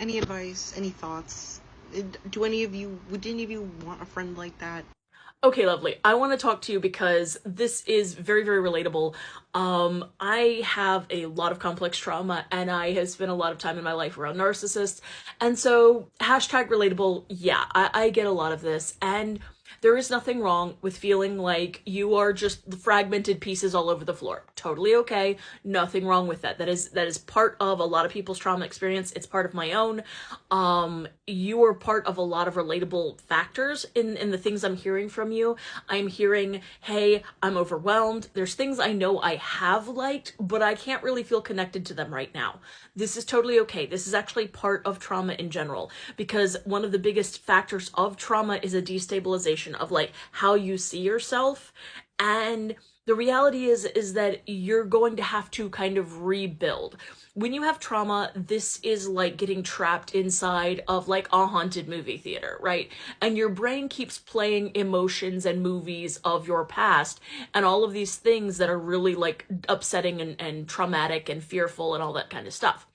Any advice? Any thoughts? Would any of you want a friend like that? Okay, lovely. I want to talk to you because this is very, very relatable. I have a lot of complex trauma and I have spent a lot of time in my life around narcissists. And so, hashtag relatable, yeah, I get a lot of this. And there is nothing wrong with feeling like you are just fragmented pieces all over the floor. Totally okay. Nothing wrong with that. That is part of a lot of people's trauma experience. It's part of my own. You are part of a lot of relatable factors in the things I'm hearing from you. I'm hearing, hey, I'm overwhelmed. There's things I know I have liked, but I can't really feel connected to them right now. This is totally okay. This is actually part of trauma in general, because one of the biggest factors of trauma is a destabilization of like how you see yourself. And the reality is that you're going to have to kind of rebuild. When you have trauma, this is like getting trapped inside of like a haunted movie theater, right? And your brain keeps playing emotions and movies of your past and all of these things that are really like upsetting and traumatic and fearful and all that kind of stuff.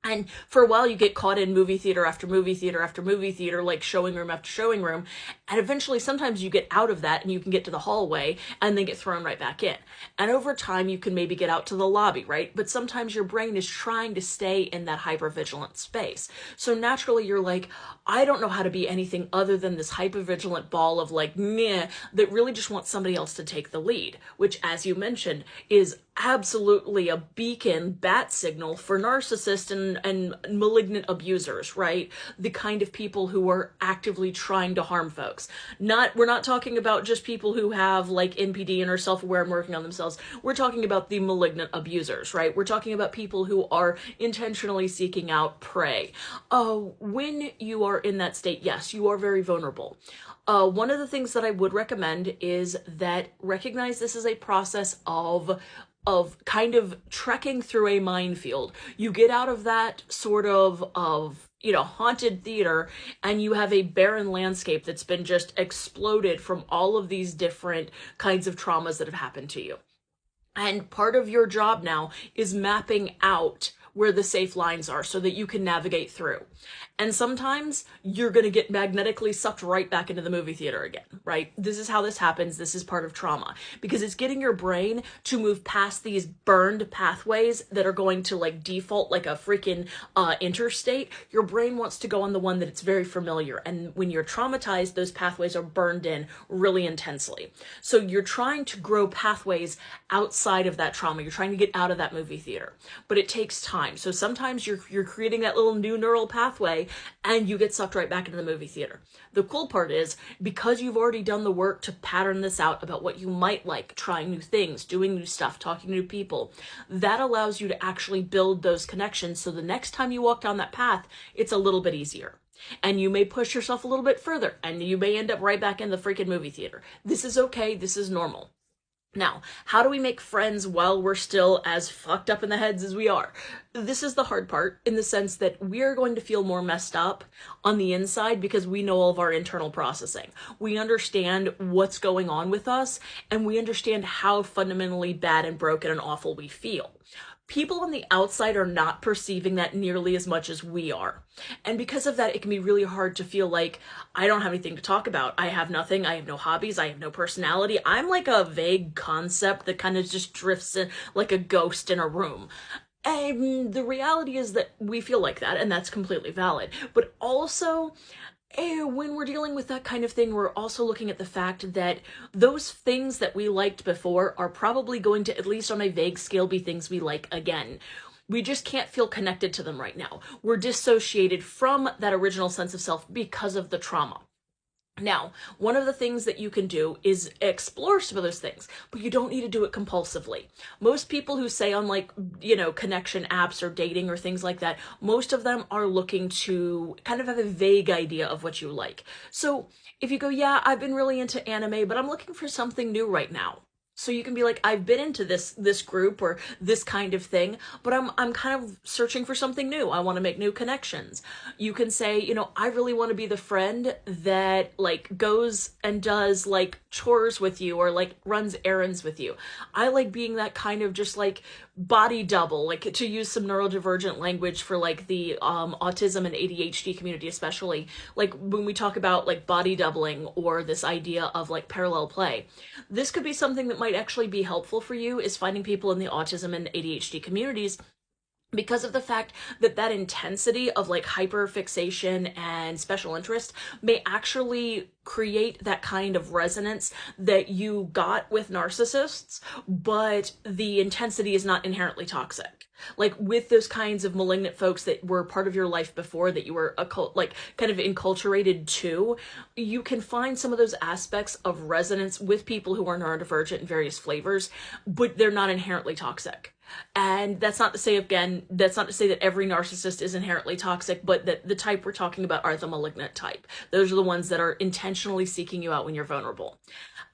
And for a while, you get caught in movie theater after movie theater after movie theater, like showing room after showing room. And eventually, sometimes you get out of that and you can get to the hallway and then get thrown right back in. And over time, you can maybe get out to the lobby, right? But sometimes your brain is trying to stay in that hypervigilant space. So naturally, you're like, I don't know how to be anything other than this hypervigilant ball of like, meh, that really just wants somebody else to take the lead, which, as you mentioned, is absolutely a beacon bat signal for narcissists and malignant abusers, right? The kind of people who are actively trying to harm folks. We're not talking about just people who have like NPD and are self-aware and working on themselves. We're talking about the malignant abusers, right? We're talking about people who are intentionally seeking out prey. When you are in that state, yes, you are very vulnerable. One of the things that I would recommend is that recognize this is a process of kind of trekking through a minefield. You get out of that sort of haunted theater and you have a barren landscape that's been just exploded from all of these different kinds of traumas that have happened to you. And part of your job now is mapping out where the safe lines are so that you can navigate through. And sometimes you're going to get magnetically sucked right back into the movie theater again, right? This is how this happens. This is part of trauma because it's getting your brain to move past these burned pathways that are going to like default like a freaking interstate. Your brain wants to go on the one that it's very familiar. And when you're traumatized, those pathways are burned in really intensely. So you're trying to grow pathways outside of that trauma. You're trying to get out of that movie theater, but it takes time. So sometimes you're creating that little new neural pathway and you get sucked right back into the movie theater. The cool part is because you've already done the work to pattern this out about what you might like, trying new things, doing new stuff, talking to new people, that allows you to actually build those connections. So the next time you walk down that path, it's a little bit easier. And you may push yourself a little bit further and you may end up right back in the freaking movie theater. This is okay. This is normal. Now, how do we make friends while we're still as fucked up in the heads as we are? This is the hard part in the sense that we're going to feel more messed up on the inside because we know all of our internal processing. We understand what's going on with us and we understand how fundamentally bad and broken and awful we feel. People on the outside are not perceiving that nearly as much as we are. And because of that, it can be really hard to feel like I don't have anything to talk about. I have nothing. I have no hobbies. I have no personality. I'm like a vague concept that kind of just drifts in like a ghost in a room. And the reality is that we feel like that, and that's completely valid. But also, when we're dealing with that kind of thing, we're also looking at the fact that those things that we liked before are probably going to, at least on a vague scale, be things we like again. We just can't feel connected to them right now. We're dissociated from that original sense of self because of the trauma. Now, one of the things that you can do is explore some of those things, but you don't need to do it compulsively. Most people who say on like, connection apps or dating or things like that, most of them are looking to kind of have a vague idea of what you like. So if you go, yeah, I've been really into anime, but I'm looking for something new right now. So you can be like, I've been into this group or this kind of thing, but I'm kind of searching for something new. I want to make new connections. You can say, I really want to be the friend that like goes and does like chores with you or like runs errands with you. I like being that kind of just like body double, like to use some neurodivergent language for like the autism and ADHD community especially, like when we talk about like body doubling or this idea of like parallel play, this could be something that might actually be helpful for you, is finding people in the autism and ADHD communities, because of the fact that that intensity of like hyperfixation and special interest may actually create that kind of resonance that you got with narcissists, but the intensity is not inherently toxic. Like with those kinds of malignant folks that were part of your life before, that you were like kind of enculturated to, you can find some of those aspects of resonance with people who are neurodivergent in various flavors, but they're not inherently toxic. And that's not to say, again, that's not to say that every narcissist is inherently toxic, but that the type we're talking about are the malignant type. Those are the ones that are intentionally seeking you out when you're vulnerable.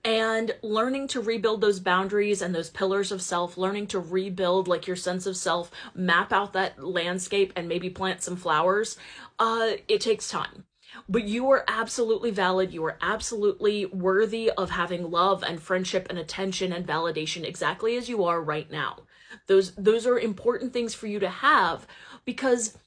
And learning to rebuild those boundaries and those pillars of self, learning to rebuild like your sense of self, map out that landscape and maybe plant some flowers, it takes time. But you are absolutely valid. You are absolutely worthy of having love and friendship and attention and validation exactly as you are right now. Those are important things for you to have, because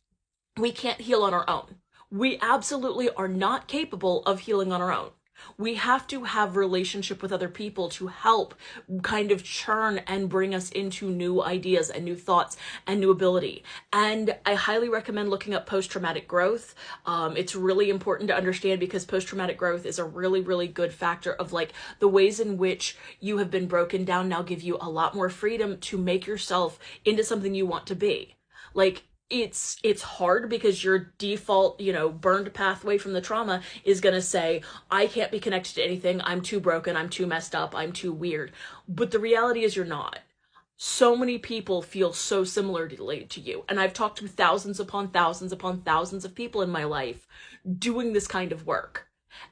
we can't heal on our own. We absolutely are not capable of healing on our own. We have to have relationship with other people to help kind of churn and bring us into new ideas and new thoughts and new ability. And I highly recommend looking up post-traumatic growth. It's really important to understand, because post-traumatic growth is a really, really good factor of like the ways in which you have been broken down now give you a lot more freedom to make yourself into something you want to be. Like, it's hard because your default, burned pathway from the trauma is going to say, I can't be connected to anything. I'm too broken. I'm too messed up. I'm too weird. But the reality is you're not. So many people feel so similarly to you. And I've talked to thousands upon thousands upon thousands of people in my life doing this kind of work.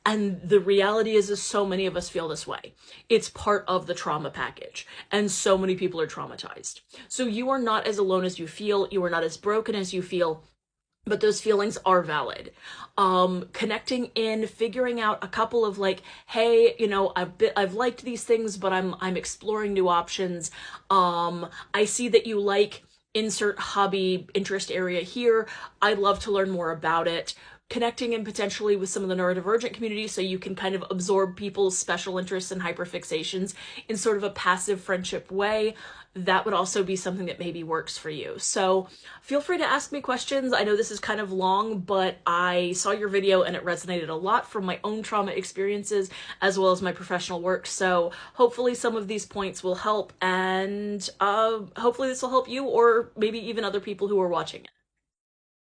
And the reality is so many of us feel this way. It's part of the trauma package. And so many people are traumatized. So you are not as alone as you feel. You are not as broken as you feel. But those feelings are valid. Connecting in, figuring out a couple of like, hey, I've liked these things, but I'm exploring new options. I see that you like insert hobby interest area here. I'd love to learn more about it. Connecting in potentially with some of the neurodivergent community so you can kind of absorb people's special interests and hyperfixations in sort of a passive friendship way. That would also be something that maybe works for you. So feel free to ask me questions. I know this is kind of long, but I saw your video and it resonated a lot from my own trauma experiences as well as my professional work. So hopefully some of these points will help, and hopefully this will help you or maybe even other people who are watching it.